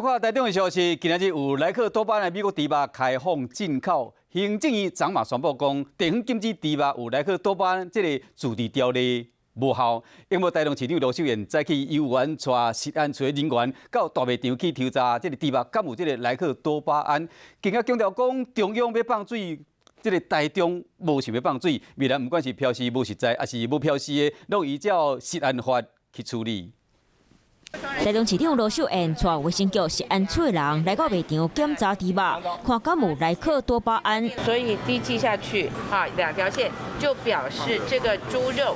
看台中的消息，今日有莱克多巴胺的美国猪肉开放进口，行政院昨晚宣布讲，地方禁止猪肉有莱克多巴胺这个自治条例无效。因为台中市长罗秀燕再去幼儿园带食安处的人员到大卖场去调查这个猪肉敢有这个莱克多巴胺，更加强调讲中央要放水。 这个台中无想要放水，未来不管是漂失无实在，还是无漂失的，拢依照食安法去处理。台中市长罗秀燕带卫生局食安处的人来到卖场检查猪肉，看敢有莱克多巴胺。所以滴剂下去啊，2条线就表示这个猪肉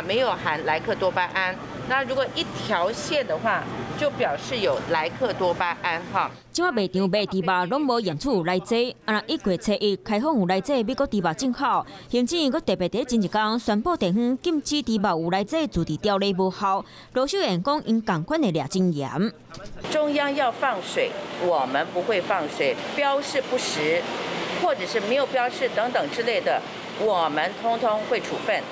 没有含莱克多巴胺。那如果1条线的话，就表示有莱克多巴胺哈。 今仔卖场卖猪肉拢无验出有内剂，啊1月初1开放有内剂美国猪肉进口，行政院阁特别伫前一天宣布地方禁止猪肉有内剂自治条例无效。罗秀燕讲因同款的抓真严。中央要放水，我们不会放水，标示不实，或者是没有标示等等之类的，我们通通会处分。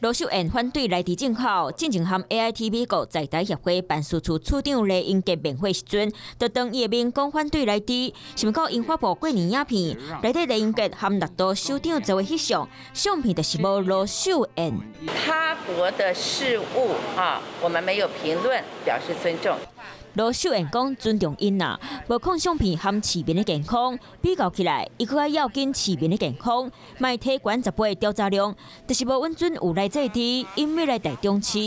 罗秀燕反对内地进口，进前和 AIT 美国在台协会办事处处长雷英杰辩会时阵，就当伊的面讲反对内地。想到因发布过年影片，内底雷英杰和拿到首长做翕相，相片就是无罗秀燕。他国的事务我们没有评论，表示尊重。 罗秀燕讲尊重因呐，无看相片和市民的健康比较起来，伊更要紧市民的健康。卖体悬10倍调查量，就是无稳准有内剂滴，因要来台中市。